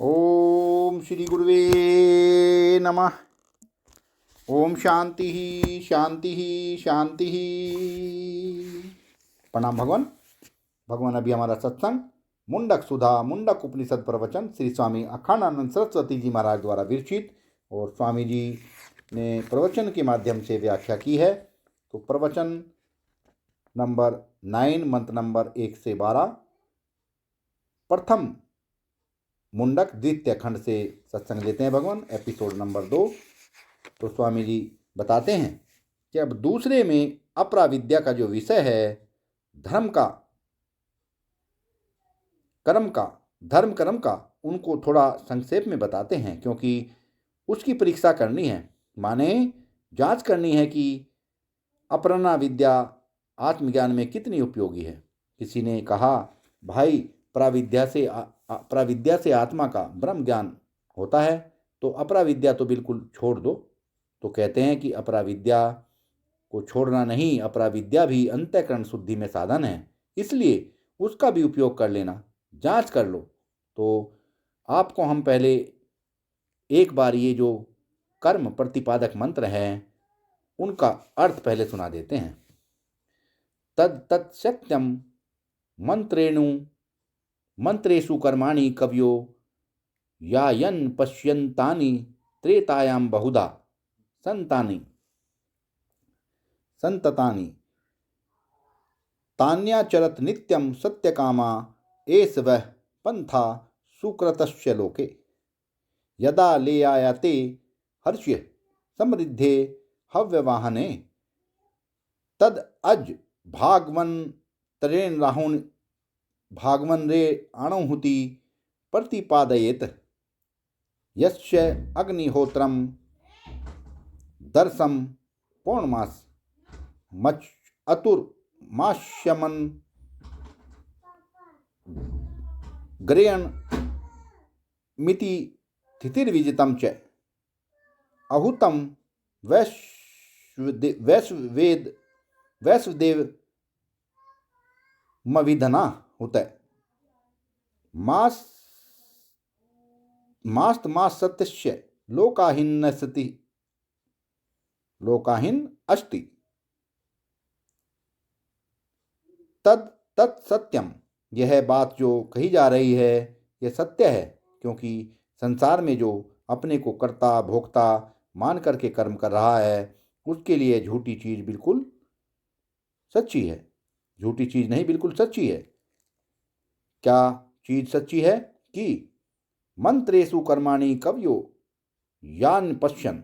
ओम श्री गुरुवे नमः। ओम शांति ही शांति ही शांति ही। प्रणाम भगवान। भगवान अभी हमारा सत्संग मुंडक सुधा मुंडक उपनिषद प्रवचन श्री स्वामी अखंडानंद सरस्वती जी महाराज द्वारा विरचित और स्वामी जी ने प्रवचन के माध्यम से व्याख्या की है। तो प्रवचन नंबर 9 मंत्र नंबर 1 से 12 प्रथम मुंडक द्वितीय खंड से सत्संग लेते हैं भगवान, एपिसोड नंबर 2। तो स्वामी जी बताते हैं कि अब दूसरे में अपराविद्या का जो विषय है, धर्म कर्म का उनको थोड़ा संक्षेप में बताते हैं, क्योंकि उसकी परीक्षा करनी है, माने जांच करनी है कि अपरना विद्या आत्मज्ञान में कितनी उपयोगी है। किसी ने कहा, भाई प्राविद्या से आत्मा का ब्रह्म ज्ञान होता है, तो अपराविद्या तो बिल्कुल छोड़ दो। तो कहते हैं कि अपराविद्या को छोड़ना नहीं, अपराविद्या भी अंतःकरण शुद्धि में साधन है, इसलिए उसका भी उपयोग कर लेना, जांच कर लो। तो आपको हम पहले एक बार ये जो कर्म प्रतिपादक मंत्र हैं उनका अर्थ पहले सुना देते हैं। तद तत् सत्यम मंत्रेषु कर्माणि कवयो यायन् पश्यन्तानि त्रेतायां बहुधा संततानि तान्याचरत नित्यं सत्यकामा एष वः पंथा सुकृतस्य लोके यदा लेयायते हर्ष्य समृद्धे हव्यवाहने तद अज भागवन रे अणुहुति प्रतिपादयेत यस्य अग्निहोत्रम दर्शम पौर्णमास मच अतुर्मास्यमन ग्रेयण मिति थितिर्विजितम च अहुतम वैश्वदेव मविधना होता है मास्तमासत्यस्य लोकाहिन अस्ति तद तत् सत्यम। यह बात जो कही जा रही है यह सत्य है, क्योंकि संसार में जो अपने को कर्ता भोक्ता मान करके कर्म कर रहा है उसके लिए झूठी चीज बिल्कुल सच्ची है। झूठी चीज नहीं, बिल्कुल सच्ची है। क्या चीज सच्ची है कि मंत्रेषु कर्माणि कवयो यान पश्यन्,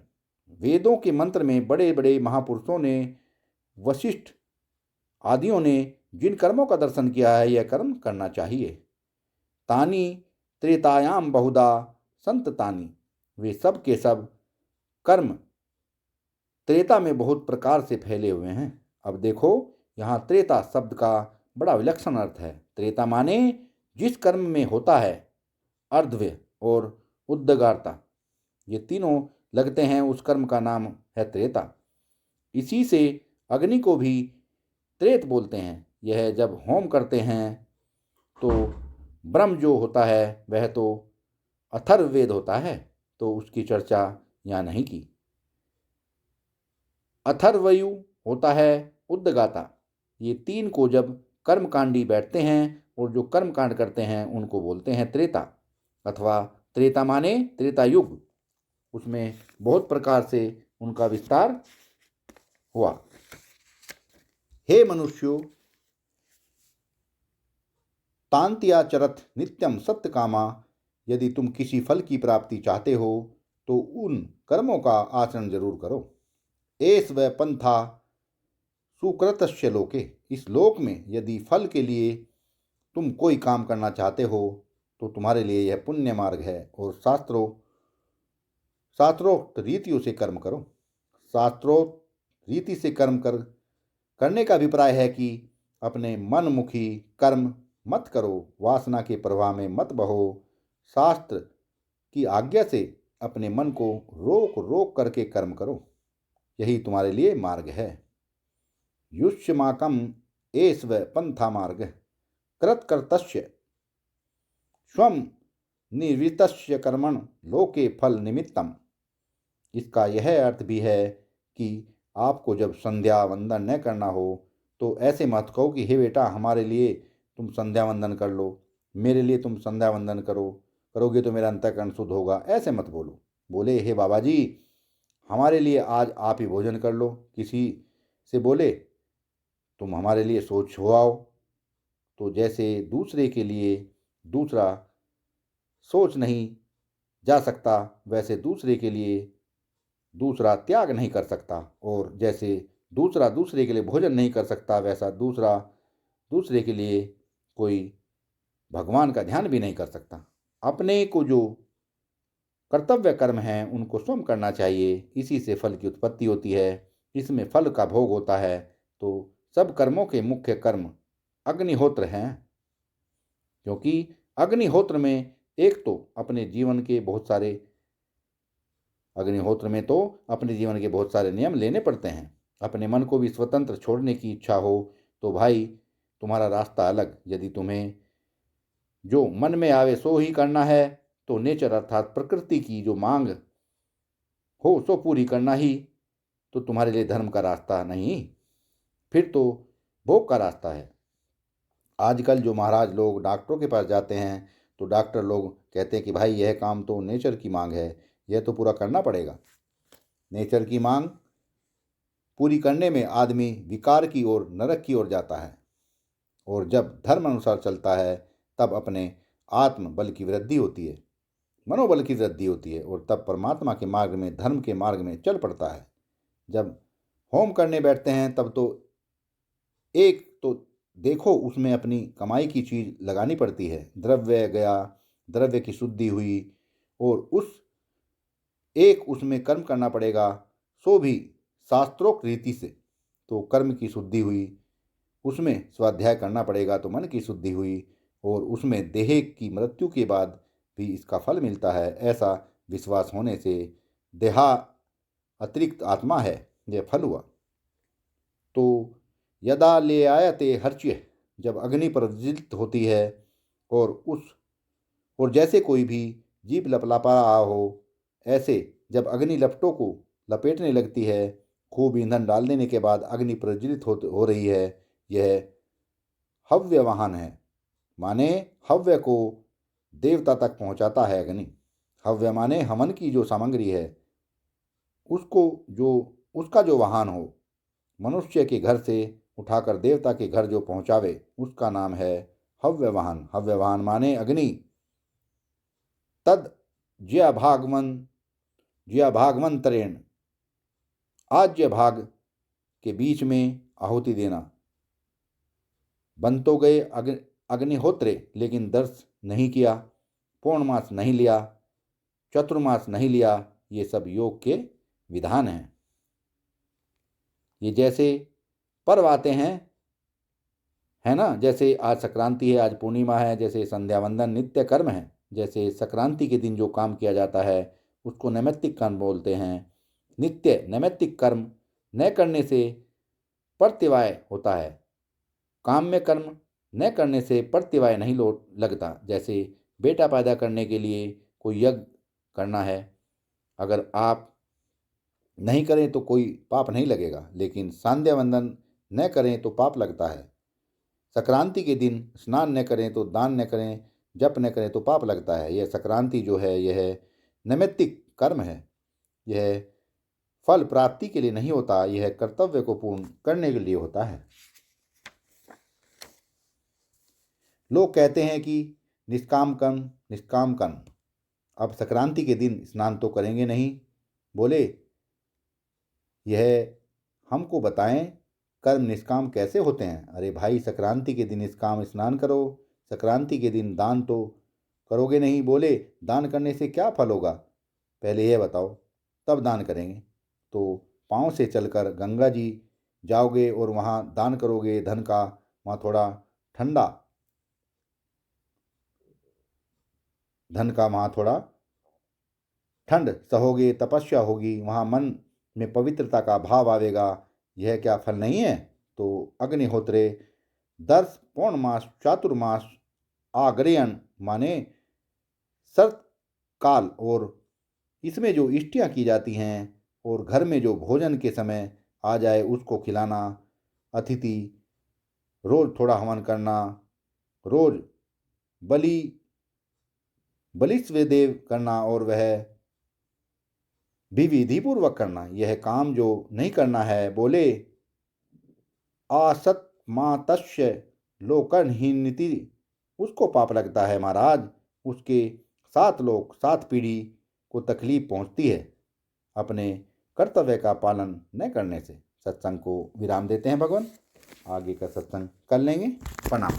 वेदों के मंत्र में बड़े बड़े महापुरुषों ने, वशिष्ठ आदियों ने जिन कर्मों का दर्शन किया है यह कर्म करना चाहिए। तानी त्रेतायाम बहुधा संततानि, वे सब के सब कर्म त्रेता में बहुत प्रकार से फैले हुए हैं। अब देखो, यहाँ त्रेता शब्द का बड़ा विलक्षण अर्थ है। त्रेता माने जिस कर्म में होता है अर्धव्य और उद्गारता, ये तीनों लगते हैं, उस कर्म का नाम है त्रेता। इसी से अग्नि को भी त्रेत बोलते हैं। यह जब होम करते हैं तो ब्रह्म जो होता है वह तो अथर्ववेद होता है, तो उसकी चर्चा यहाँ नहीं की। अथर्वयु होता है उद्गाता। ये तीन को जब कर्मकांडी बैठते हैं और जो कर्मकांड करते हैं उनको बोलते हैं त्रेता, अथवा त्रेता माने त्रेता युग। उसमें बहुत प्रकार से उनका विस्तार हुआ। हे मनुष्यों, तांत्याचरत नित्यम सत्य कामा, यदि तुम किसी फल की प्राप्ति चाहते हो तो उन कर्मों का आचरण जरूर करो। एष वै पंथा सुकृतस्य लोके, इस लोक में यदि फल के लिए तुम कोई काम करना चाहते हो तो तुम्हारे लिए यह पुण्य मार्ग है, और शास्त्रोक्त रीतियों से कर्म करो। शास्त्रोक्त रीति से कर्म करने का अभिप्राय है कि अपने मनमुखी कर्म मत करो, वासना के प्रवाह में मत बहो। शास्त्र की आज्ञा से अपने मन को रोक रोक करके कर्म करो, यही तुम्हारे लिए मार्ग है। युष्यमाकम एष वै पंथा मार्ग कृतकर्तस्य स्वम निवृत्तस्य कर्मण लोके फल निमित्तम। इसका यह अर्थ भी है कि आपको जब संध्या वंदन न करना हो तो ऐसे मत कहो कि हे बेटा हमारे लिए तुम संध्या वंदन कर लो, मेरे लिए तुम संध्या वंदन करोगे तो मेरा अंतःकरण शुद्ध होगा, ऐसे मत बोलो। बोले हे बाबा जी हमारे लिए आज आप ही भोजन कर लो। किसी से बोले तुम हमारे लिए सोच हो आओ, तो जैसे दूसरे के लिए दूसरा सोच नहीं जा सकता वैसे दूसरे के लिए दूसरा त्याग नहीं कर सकता, और जैसे दूसरा दूसरे के लिए भोजन नहीं कर सकता वैसा दूसरा दूसरे के लिए कोई भगवान का ध्यान भी नहीं कर सकता। अपने को जो कर्तव्य कर्म हैं उनको स्वयं करना चाहिए, इसी से फल की उत्पत्ति होती है, इसमें फल का भोग होता है। तो सब कर्मों के मुख्य कर्म अग्निहोत्र हैं, क्योंकि अग्निहोत्र में एक तो अपने जीवन के बहुत सारे अग्निहोत्र में तो अपने जीवन के बहुत सारे नियम लेने पड़ते हैं। अपने मन को भी स्वतंत्र छोड़ने की इच्छा हो तो भाई तुम्हारा रास्ता अलग। यदि तुम्हें जो मन में आवे सो ही करना है तो नेचर अर्थात प्रकृति की जो मांग हो सो पूरी करना ही तो तुम्हारे लिए धर्म का रास्ता नहीं, फिर तो भोग का रास्ता है। आजकल जो महाराज लोग डॉक्टरों के पास जाते हैं तो डॉक्टर लोग कहते हैं कि भाई यह काम तो नेचर की मांग है, यह तो पूरा करना पड़ेगा। नेचर की मांग पूरी करने में आदमी विकार की ओर नरक की ओर जाता है, और जब धर्म अनुसार चलता है तब अपने आत्म बल की वृद्धि होती है, मनोबल की वृद्धि होती है, और तब परमात्मा के मार्ग में धर्म के मार्ग में चल पड़ता है। जब होम करने बैठते हैं तब तो एक तो देखो उसमें अपनी कमाई की चीज़ लगानी पड़ती है, द्रव्य गया, द्रव्य की शुद्धि हुई, और उसमें कर्म करना पड़ेगा, सो भी शास्त्रोक्त रीति से। तो कर्म की शुद्धि हुई, उसमें स्वाध्याय करना पड़ेगा तो मन की शुद्धि हुई, और उसमें देह की मृत्यु के बाद भी इसका फल मिलता है, ऐसा विश्वास होने से देहा अतिरिक्त आत्मा है, यह फल हुआ। तो यदा ले आयते हर्च्य, जब अग्नि प्रज्वलित होती है और जैसे कोई भी जीव लपलापा रहा हो, ऐसे जब अग्नि लपटों को लपेटने लगती है, खूब ईंधन डाल देने के बाद अग्नि प्रज्वलित हो रही है, यह हव्य वाहन है। माने हव्य को देवता तक पहुंचाता है अग्नि। हव्य माने हवन की जो सामग्री है उसका जो वाहन हो, मनुष्य के घर से उठाकर देवता के घर जो पहुंचावे उसका नाम है हव्य वाहन। हव्य वाहन माने अग्नि। तद ज्याभागवंतरेण, आज्य भाग के बीच में आहुति देना। बन तो गए अग्निहोत्रे, लेकिन दर्श नहीं किया, पौर्णमास नहीं लिया, चतुर्मास नहीं लिया, ये सब योग के विधान हैं। ये जैसे पर्व आते हैं, है ना, जैसे आज संक्रांति है, आज पूर्णिमा है, जैसे संध्या वंदन नित्य कर्म है, जैसे संक्रांति के दिन जो काम किया जाता है उसको नैमित्तिक कर्म बोलते हैं। नित्य नैमित्तिक कर्म न करने से प्रत्यवाय होता है, काम में कर्म न करने से प्रत्यवाय नहीं लगता। जैसे बेटा पैदा करने के लिए कोई यज्ञ करना है, अगर आप नहीं करें तो कोई पाप नहीं लगेगा, लेकिन संध्या वंदन न करें तो पाप लगता है। संक्रांति के दिन स्नान न करें तो दान न करें, जप न करें तो पाप लगता है। यह संक्रांति जो है यह नैमित्तिक कर्म है, यह फल प्राप्ति के लिए नहीं होता, यह कर्तव्य को पूर्ण करने के लिए होता है। लोग कहते हैं कि निष्काम कर्म। अब संक्रांति के दिन स्नान तो करेंगे नहीं, बोले यह हमको बताएं कर्म निष्काम कैसे होते हैं। अरे भाई संक्रांति के दिन निष्काम स्नान करो, संक्रांति के दिन दान तो करोगे नहीं। बोले दान करने से क्या फल होगा, पहले यह बताओ, तब दान करेंगे। तो पाँव से चलकर गंगा जी जाओगे और वहाँ दान करोगे धन का, वहाँ थोड़ा ठंडा धन का वहाँ थोड़ा ठंड सहोगे, तपस्या होगी, वहाँ मन में पवित्रता का भाव आवेगा, यह क्या फल नहीं है। तो अग्निहोत्रे दर्श पौर्णमास चातुर्मास आग्रयण माने शर्त काल और इसमें जो इष्टियाँ की जाती हैं और घर में जो भोजन के समय आ जाए उसको खिलाना, अतिथि रोज थोड़ा हवन करना, रोज बलि बलिस्वेदेव करना और वह भी विधि पूर्वक करना, यह काम जो नहीं करना है, बोले असत्मातस्य लोकनहीनिति, उसको पाप लगता है महाराज। उसके 7 लोग 7 पीढ़ी को तकलीफ पहुंचती है अपने कर्तव्य का पालन न करने से। सत्संग को विराम देते हैं भगवान, आगे का सत्संग कर लेंगे। प्रणाम।